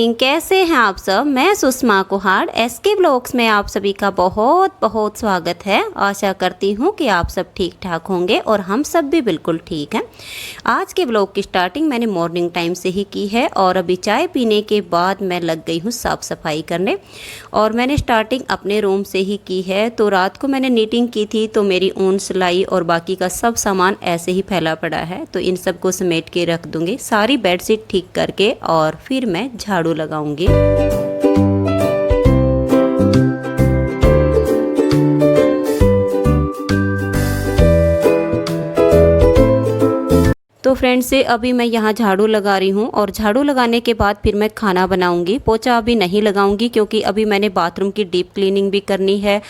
Morning, कैसे हैं आप सब। मैं सुषमा कुहाड़ एसके ब्लॉग्स में आप सभी का बहुत बहुत स्वागत है। आशा करती हूँ कि आप सब ठीक ठाक होंगे और हम सब भी बिल्कुल ठीक हैं। आज के ब्लॉग की स्टार्टिंग मैंने मॉर्निंग टाइम से ही की है और अभी चाय पीने के बाद मैं लग गई हूँ साफ़ सफाई करने। और मैंने स्टार्टिंग अपने रूम से ही की है। तो रात को मैंने नीटिंग की थी तो मेरी ऊन सिलाई और बाकी का सब सामान ऐसे ही फैला पड़ा है, तो इन सब को समेट के रख दूँगी सारी बेडशीट ठीक करके, और फिर मैं झाड़ू लगाऊंगी। तो फ्रेंड्स से अभी मैं यहाँ झाड़ू लगा रही हूँ और झाड़ू लगाने के बाद फिर मैं खाना बनाऊंगी। पोछा अभी नहीं लगाऊंगी क्योंकि अभी मैंने बाथरूम की डीप क्लीनिंग भी करनी है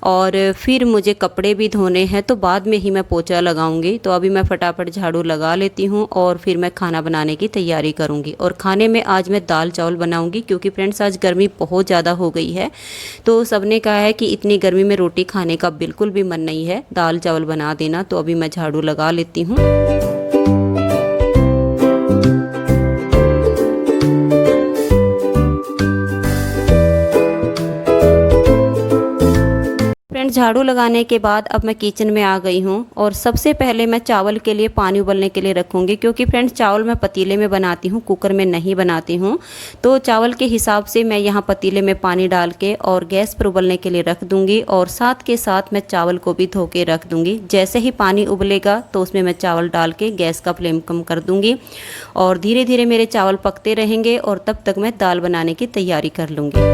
और फिर मुझे कपड़े भी धोने हैं, तो बाद में ही मैं पोछा लगाऊंगी। तो अभी मैं फटाफट झाड़ू लगा लेती हूँ और फिर मैं खाना बनाने की तैयारी करूँगी। और खाने में आज मैं दाल चावल बनाऊँगी क्योंकि फ्रेंड्स आज गर्मी बहुत ज़्यादा हो गई है। तो सबने कहा है कि इतनी गर्मी में रोटी खाने का बिल्कुल भी मन नहीं है, दाल चावल बना देना। तो अभी मैं झाड़ू लगा लेती हूँ। झाड़ू लगाने के बाद अब मैं किचन में आ गई हूँ और सबसे पहले मैं चावल के लिए पानी उबलने के लिए रखूँगी क्योंकि फ्रेंड्स चावल मैं पतीले में बनाती हूँ, कुकर में नहीं बनाती हूँ। तो चावल के हिसाब से मैं यहाँ पतीले में पानी डाल के और गैस पर उबलने के लिए रख दूँगी और साथ के साथ मैं चावल को भी धो के रख दूँगी। जैसे ही पानी उबलेगा तो उसमें मैं चावल डाल के गैस का फ्लेम कम कर दूँगी और धीरे धीरे मेरे चावल पकते रहेंगे और तब तक मैं दाल बनाने की तैयारी कर लूँगी।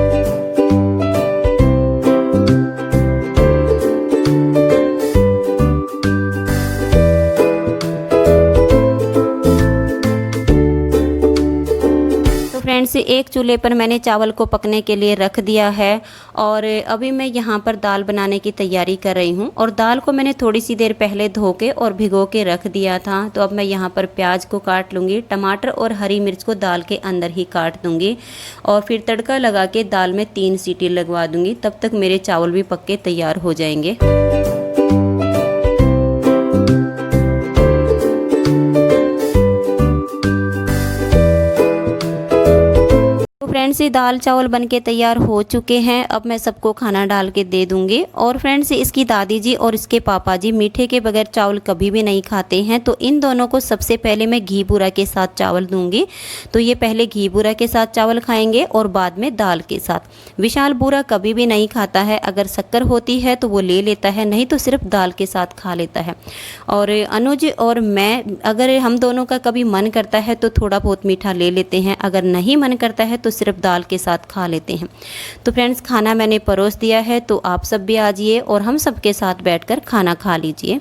फ्रेंड्स एक चूल्हे पर मैंने चावल को पकने के लिए रख दिया है और अभी मैं यहाँ पर दाल बनाने की तैयारी कर रही हूँ। और दाल को मैंने थोड़ी सी देर पहले धो के और भिगो के रख दिया था। तो अब मैं यहाँ पर प्याज को काट लूँगी, टमाटर और हरी मिर्च को दाल के अंदर ही काट दूँगी और फिर तड़का लगा के दाल में 3 सीटी लगवा दूँगी। तब तक मेरे चावल भी पक के तैयार हो जाएंगे। फ्रेंड्स ये दाल चावल बनके तैयार हो चुके हैं। अब मैं सबको खाना डाल के दे दूंगी। और फ्रेंड्स इसकी दादी जी और इसके पापा जी मीठे के बगैर चावल कभी भी नहीं खाते हैं, तो इन दोनों को सबसे पहले मैं घी बूरा के साथ चावल दूंगी। तो ये पहले घी बूरा के साथ चावल खाएंगे और बाद में दाल के साथ। विशाल बूरा कभी भी नहीं खाता है, अगर शक्कर होती है तो वो ले लेता है, नहीं तो सिर्फ दाल के साथ खा लेता है। और अनुज और मैं अगर हम दोनों का कभी मन करता है तो थोड़ा बहुत मीठा ले लेते हैं, अगर नहीं मन करता है तो सिर्फ दाल के साथ खा लेते हैं। तो फ्रेंड्स खाना मैंने परोस दिया है, तो आप सब भी आ जाइए और हम सबके साथ बैठकर खाना खा लीजिए।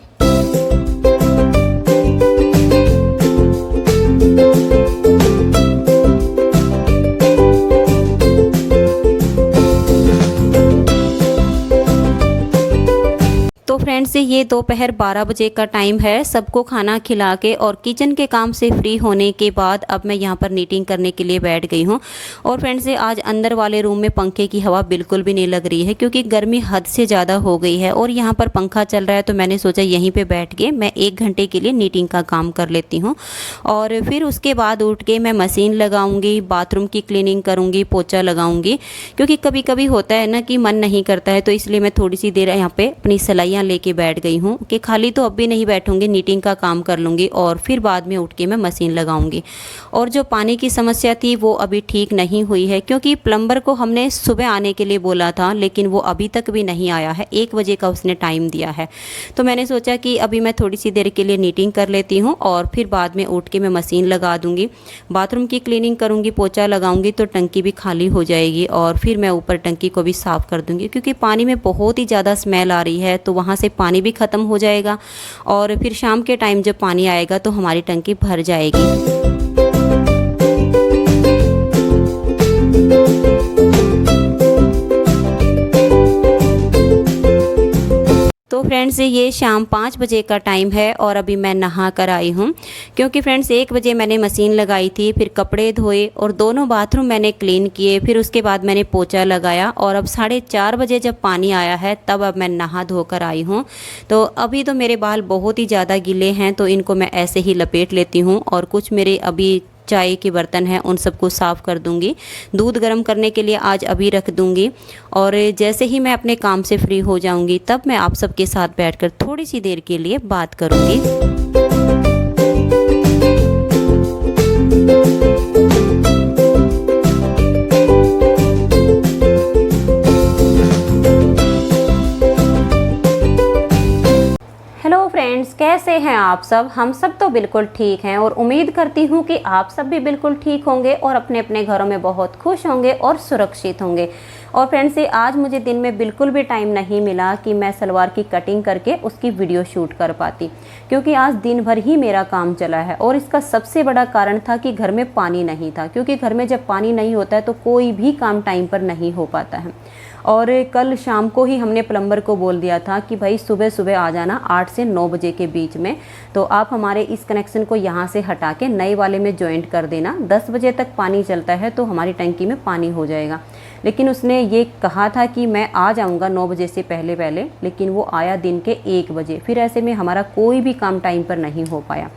तो फ्रेंड्स ये दोपहर 12 बजे का टाइम है। सबको खाना खिला के और किचन के काम से फ्री होने के बाद अब मैं यहाँ पर नीटिंग करने के लिए बैठ गई हूँ। और फ्रेंड्स आज अंदर वाले रूम में पंखे की हवा बिल्कुल भी नहीं लग रही है क्योंकि गर्मी हद से ज़्यादा हो गई है और यहाँ पर पंखा चल रहा है। तो मैंने सोचा यहीं पर बैठ के मैं 1 घंटे के लिए नीटिंग का काम कर लेती हूँ और फिर उसके बाद उठ के मैं मशीन लगाऊँगी, बाथरूम की क्लीनिंग करूँगी, पोछा लगाऊँगी। क्योंकि कभी कभी होता है ना कि मन नहीं करता है, तो इसलिए मैं थोड़ी सी देर यहाँ पर अपनी सिलाइयाँ लेके बैठ गई हूँ कि खाली तो अब भी नहीं बैठूंगी, नीटिंग का काम कर लूँगी और फिर बाद में उठ के मैं मशीन लगाऊंगी। और जो पानी की समस्या थी वो अभी ठीक नहीं हुई है क्योंकि प्लम्बर को हमने सुबह आने के लिए बोला था, लेकिन वो अभी तक भी नहीं आया है। 1 बजे का उसने टाइम दिया है। तो मैंने सोचा कि अभी मैं थोड़ी सी देर के लिए नीटिंग कर लेती हूँ और फिर बाद में उठ के मैं मशीन लगा दूँगी, बाथरूम की क्लीनिंग करूँगी, पोछा लगाऊँगी तो टंकी भी खाली हो जाएगी और फिर मैं ऊपर टंकी को भी साफ़ कर दूँगी क्योंकि पानी में बहुत ही ज़्यादा स्मेल आ रही है। तो वहाँ से पानी भी ख़त्म हो जाएगा और फिर शाम के टाइम जब पानी आएगा तो हमारी टंकी भर जाएगी। तो फ्रेंड्स ये शाम 5 बजे का टाइम है और अभी मैं नहा कर आई हूँ क्योंकि फ्रेंड्स 1 बजे मैंने मशीन लगाई थी, फिर कपड़े धोए और दोनों बाथरूम मैंने क्लीन किए, फिर उसके बाद मैंने पोछा लगाया और अब 4:30 बजे जब पानी आया है तब अब मैं नहा धोकर आई हूँ। तो अभी तो मेरे बाल बहुत ही ज़्यादा गीले हैं तो इनको मैं ऐसे ही लपेट लेती हूँ और कुछ मेरे अभी चाय के बर्तन हैं उन सबको साफ़ कर दूंगी। दूध गर्म करने के लिए आज अभी रख दूंगी और जैसे ही मैं अपने काम से फ्री हो जाऊंगी तब मैं आप सबके साथ बैठकर थोड़ी सी देर के लिए बात करूंगी। हेलो फ्रेंड्स, कैसे हैं आप सब? हम सब तो बिल्कुल ठीक हैं और उम्मीद करती हूँ कि आप सब भी बिल्कुल ठीक होंगे और अपने अपने घरों में बहुत खुश होंगे और सुरक्षित होंगे। और फ्रेंड्स, आज मुझे दिन में बिल्कुल भी टाइम नहीं मिला कि मैं सलवार की कटिंग करके उसकी वीडियो शूट कर पाती, क्योंकि आज दिन भर ही मेरा काम चला है। और इसका सबसे बड़ा कारण था कि घर में पानी नहीं था, क्योंकि घर में जब पानी नहीं होता है तो कोई भी काम टाइम पर नहीं हो पाता है। और कल शाम को ही हमने प्लम्बर को बोल दिया था कि भाई सुबह सुबह आ जाना 8 से 9 बजे के बीच में, तो आप हमारे इस कनेक्शन को यहाँ से हटा के नए वाले में जॉइंट कर देना। 10 बजे तक पानी चलता है तो हमारी टंकी में पानी हो जाएगा। लेकिन उसने ये कहा था कि मैं आ जाऊँगा 9 बजे से पहले पहले, लेकिन वो आया दिन के 1 बजे। फिर ऐसे में हमारा कोई भी काम टाइम पर नहीं हो पाया।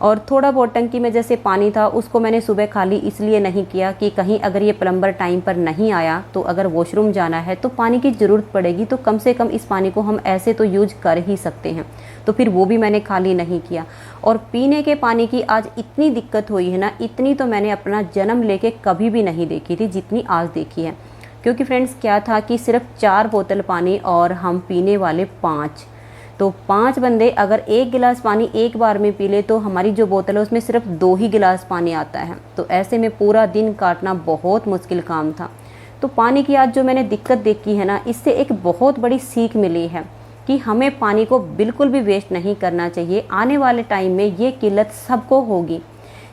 और थोड़ा बहुत टंकी में जैसे पानी था उसको मैंने सुबह खाली इसलिए नहीं किया कि कहीं अगर ये प्लम्बर टाइम पर नहीं आया तो अगर वॉशरूम जाना है तो पानी की ज़रूरत पड़ेगी, तो कम से कम इस पानी को हम ऐसे तो यूज कर ही सकते हैं। तो फिर वो भी मैंने खाली नहीं किया। और पीने के पानी की आज इतनी दिक्कत हुई है ना, इतनी तो मैंने अपना जन्म लेके कभी भी नहीं देखी थी जितनी आज देखी है। क्योंकि फ्रेंड्स क्या था कि सिर्फ 4 बोतल पानी और हम पीने वाले 5, तो 5 बंदे अगर 1 गिलास पानी एक बार में पी ले तो हमारी जो बोतल है उसमें सिर्फ 2 ही गिलास पानी आता है। तो ऐसे में पूरा दिन काटना बहुत मुश्किल काम था। तो पानी की आज जो मैंने दिक्कत देखी है ना, इससे एक बहुत बड़ी सीख मिली है कि हमें पानी को बिल्कुल भी वेस्ट नहीं करना चाहिए। आने वाले टाइम में ये किल्लत सबको होगी,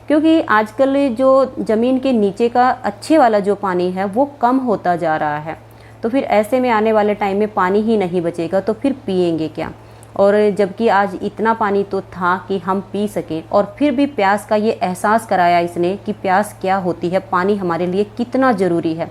क्योंकि आजकल जो ज़मीन के नीचे का अच्छे वाला जो पानी है वो कम होता जा रहा है। तो फिर ऐसे में आने वाले टाइम में पानी ही नहीं बचेगा तो फिर पिएंगे क्या? और जबकि आज इतना पानी तो था कि हम पी सकें, और फिर भी प्यास का ये एहसास कराया इसने कि प्यास क्या होती है, पानी हमारे लिए कितना ज़रूरी है।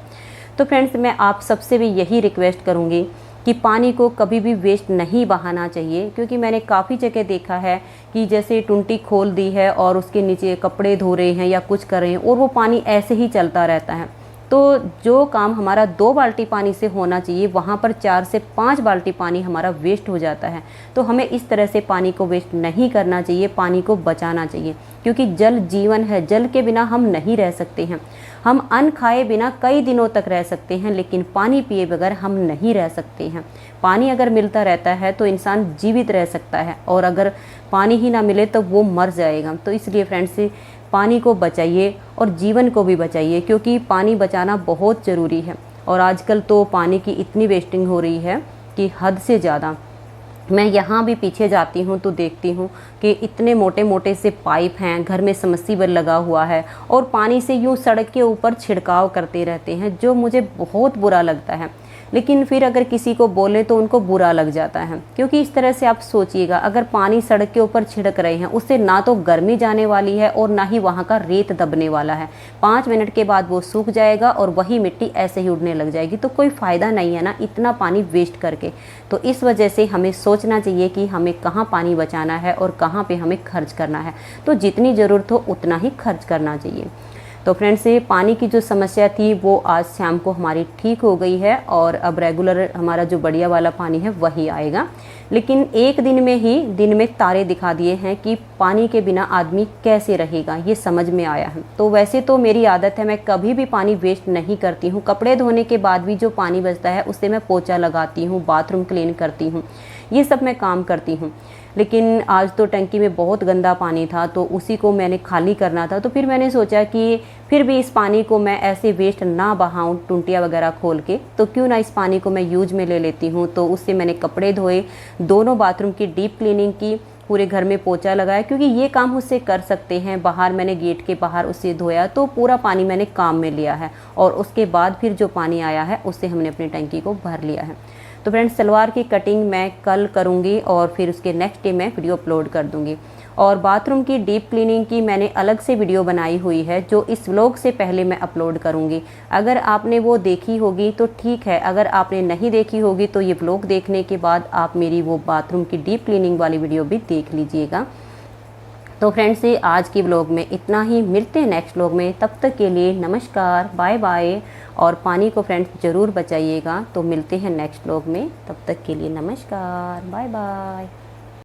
तो फ्रेंड्स, मैं आप सबसे भी यही रिक्वेस्ट करूँगी कि पानी को कभी भी वेस्ट नहीं बहाना चाहिए। क्योंकि मैंने काफ़ी जगह देखा है कि जैसे टुंटी खोल दी है और उसके नीचे कपड़े धो रहे हैं या कुछ कर रहे हैं और वो पानी ऐसे ही चलता रहता है। तो जो काम हमारा 2 बाल्टी पानी से होना चाहिए वहाँ पर 4 से 5 बाल्टी पानी हमारा वेस्ट हो जाता है। तो हमें इस तरह से पानी को वेस्ट नहीं करना चाहिए, पानी को बचाना चाहिए, क्योंकि जल जीवन है। जल के बिना हम नहीं रह सकते हैं। हम अन्न खाए बिना कई दिनों तक रह सकते हैं, लेकिन पानी पिए बगैर हम नहीं रह सकते हैं। पानी अगर मिलता रहता है तो इंसान जीवित रह सकता है, और अगर पानी ही ना मिले तो वो मर जाएगा। तो इसलिए फ्रेंड्स, पानी को बचाइए और जीवन को भी बचाइए, क्योंकि पानी बचाना बहुत ज़रूरी है। और आजकल तो पानी की इतनी वेस्टिंग हो रही है कि हद से ज़्यादा। मैं यहाँ भी पीछे जाती हूँ तो देखती हूँ कि इतने मोटे मोटे से पाइप हैं, घर में सबमर्सिबल लगा हुआ है और पानी से यूँ सड़क के ऊपर छिड़काव करते रहते हैं, जो मुझे बहुत बुरा लगता है। लेकिन फिर अगर किसी को बोले तो उनको बुरा लग जाता है, क्योंकि इस तरह से आप सोचिएगा, अगर पानी सड़क के ऊपर छिड़क रहे हैं उससे ना तो गर्मी जाने वाली है और ना ही वहाँ का रेत दबने वाला है। 5 मिनट के बाद वो सूख जाएगा और वही मिट्टी ऐसे ही उड़ने लग जाएगी। तो कोई फ़ायदा नहीं है ना इतना पानी वेस्ट करके। तो इस वजह से हमें सोचना चाहिए कि हमें कहाँ पानी बचाना है और कहाँ पे हमें खर्च करना है। तो जितनी ज़रूरत हो उतना ही खर्च करना चाहिए। तो फ्रेंड्स, ये पानी की जो समस्या थी वो आज शाम को हमारी ठीक हो गई है और अब रेगुलर हमारा जो बढ़िया वाला पानी है वही आएगा। लेकिन एक दिन में ही दिन में तारे दिखा दिए हैं कि पानी के बिना आदमी कैसे रहेगा, ये समझ में आया है। तो वैसे तो मेरी आदत है, मैं कभी भी पानी वेस्ट नहीं करती हूँ। कपड़े धोने के बाद भी जो पानी बचता है उससे मैं पोछा लगाती हूँ, बाथरूम क्लीन करती हूँ, ये सब मैं काम करती हूँ। लेकिन आज तो टंकी में बहुत गंदा पानी था तो उसी को मैंने खाली करना था। तो फिर मैंने सोचा कि फिर भी इस पानी को मैं ऐसे वेस्ट ना बहाऊं टुंटियाँ वगैरह खोल के, तो क्यों ना इस पानी को मैं यूज में ले लेती हूँ। तो उससे मैंने कपड़े धोए, दोनों बाथरूम की डीप क्लीनिंग की, पूरे घर में पोछा लगाया, क्योंकि ये काम उससे कर सकते हैं। बाहर मैंने गेट के बाहर उससे धोया, तो पूरा पानी मैंने काम में लिया है और उसके बाद फिर जो पानी आया है उससे हमने अपनी टंकी को भर लिया है। तो फ्रेंड्स, सलवार की कटिंग मैं कल करूँगी और फिर उसके नेक्स्ट डे मैं वीडियो अपलोड कर दूँगी। और बाथरूम की डीप क्लीनिंग की मैंने अलग से वीडियो बनाई हुई है जो इस व्लॉग से पहले मैं अपलोड करूँगी। अगर आपने वो देखी होगी तो ठीक है, अगर आपने नहीं देखी होगी तो ये व्लॉग देखने के बाद आप मेरी वो बाथरूम की डीप क्लीनिंग वाली वीडियो भी देख लीजिएगा। तो फ्रेंड्स ये आज की व्लॉग में इतना ही, मिलते हैं नेक्स्ट व्लॉग में, तब तक के लिए नमस्कार, बाय बाय। और पानी को फ्रेंड्स ज़रूर बचाइएगा। तो मिलते हैं नेक्स्ट व्लॉग में, तब तक के लिए नमस्कार, बाय बाय।